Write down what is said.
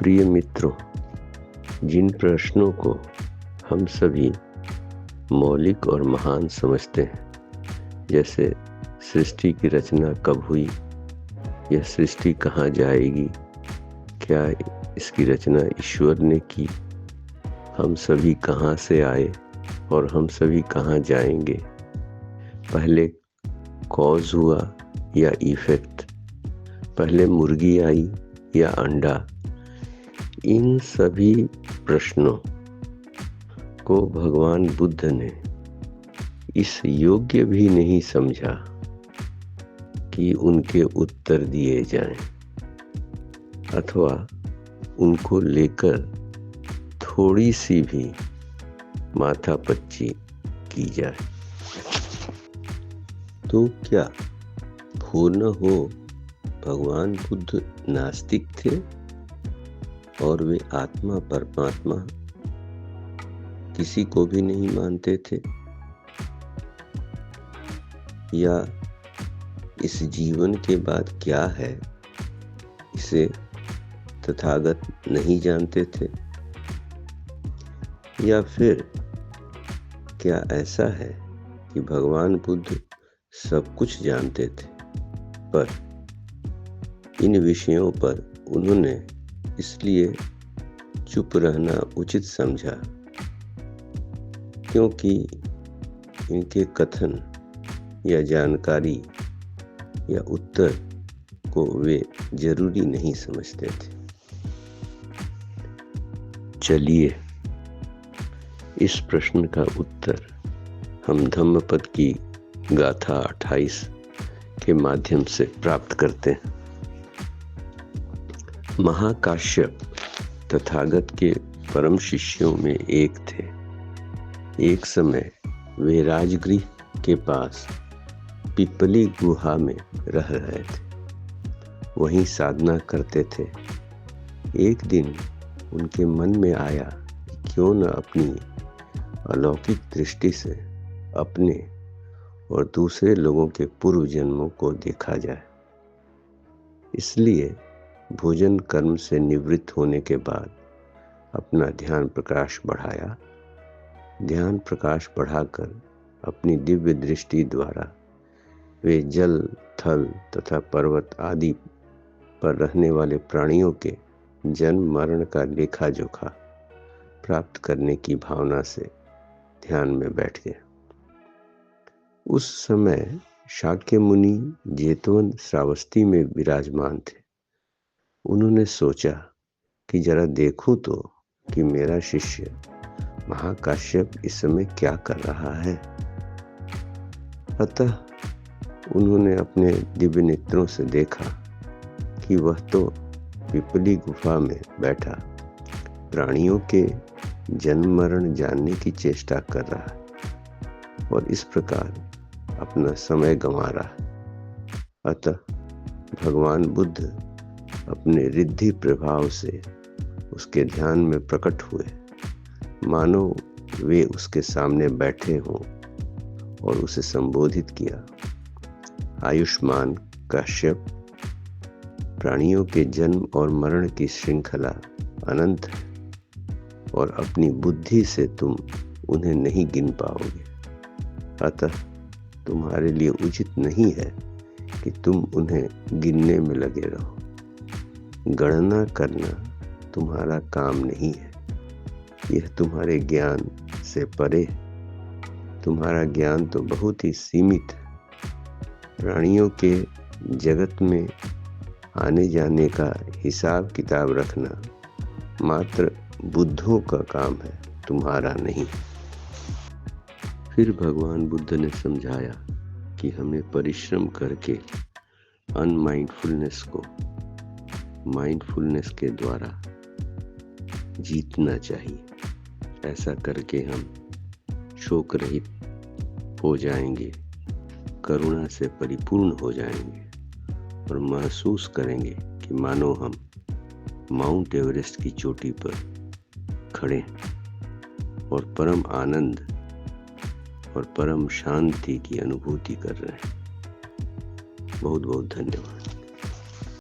प्रिय मित्रों, जिन प्रश्नों को हम सभी मौलिक और महान समझते हैं, जैसे सृष्टि की रचना कब हुई, यह सृष्टि कहाँ जाएगी, क्या इसकी रचना ईश्वर ने की, हम सभी कहाँ से आए और हम सभी कहाँ जाएंगे, पहले कॉज हुआ या इफेक्ट, पहले मुर्गी आई या अंडा, इन सभी प्रश्नों को भगवान बुद्ध ने इस योग्य भी नहीं समझा कि उनके उत्तर दिए जाएं अथवा उनको लेकर थोड़ी सी भी माथापच्ची की जाए। तो क्या हो न हो भगवान बुद्ध नास्तिक थे और वे आत्मा परमात्मा किसी को भी नहीं मानते थे, या इस जीवन के बाद क्या है इसे तथागत नहीं जानते थे, या फिर क्या ऐसा है कि भगवान बुद्ध सब कुछ जानते थे पर इन विषयों पर उन्होंने इसलिए चुप रहना उचित समझा क्योंकि इनके कथन या जानकारी या उत्तर को वे जरूरी नहीं समझते थे। चलिए इस प्रश्न का उत्तर हम धम्मपद की गाथा 28 के माध्यम से प्राप्त करते हैं। महाकाश्यप तथागत के परम शिष्यों में एक थे। एक समय वे राजगृह के पास पिपली गुहा में रह रहे थे, वहीं साधना करते थे। एक दिन उनके मन में आया कि क्यों न अपनी अलौकिक दृष्टि से अपने और दूसरे लोगों के पूर्व जन्मों को देखा जाए। इसलिए भोजन कर्म से निवृत्त होने के बाद अपना ध्यान प्रकाश बढ़ाया। ध्यान प्रकाश बढ़ाकर अपनी दिव्य दृष्टि द्वारा वे जल, थल तथा पर्वत आदि पर रहने वाले प्राणियों के जन्म मरण का लेखा जोखा प्राप्त करने की भावना से ध्यान में बैठ गए। उस समय शाक्य मुनि जेतवन श्रावस्ती में विराजमान थे। उन्होंने सोचा कि जरा देखूं तो कि मेरा शिष्य महाकाश्यप इस समय क्या कर रहा है। अतः उन्होंने अपने दिव्य नेत्रों से देखा कि वह तो पिपली गुफा में बैठा प्राणियों के जन्म मरण जानने की चेष्टा कर रहा है और इस प्रकार अपना समय गंवा रहा है। अतः भगवान बुद्ध अपने रिद्धि प्रभाव से उसके ध्यान में प्रकट हुए, मानो वे उसके सामने बैठे हों, और उसे संबोधित किया। आयुष्मान काश्यप, प्राणियों के जन्म और मरण की श्रृंखला अनंत है और अपनी बुद्धि से तुम उन्हें नहीं गिन पाओगे। अतः तुम्हारे लिए उचित नहीं है कि तुम उन्हें गिनने में लगे रहो। गणना करना तुम्हारा काम नहीं है, यह तुम्हारे ज्ञान से परे है। तुम्हारा ज्ञान तो बहुत ही सीमित है। प्राणियों के जगत में आने जाने का हिसाब किताब रखना मात्र बुद्धों का काम है, तुम्हारा नहीं। फिर भगवान बुद्ध ने समझाया कि हमें परिश्रम करके अनमाइंडफुलनेस को माइंडफुलनेस के द्वारा जीतना चाहिए। ऐसा करके हम शोक रहित हो जाएंगे, करुणा से परिपूर्ण हो जाएंगे और महसूस करेंगे कि मानो हम माउंट एवरेस्ट की चोटी पर खड़े हैं और परम आनंद और परम शांति की अनुभूति कर रहे हैं। बहुत बहुत धन्यवाद।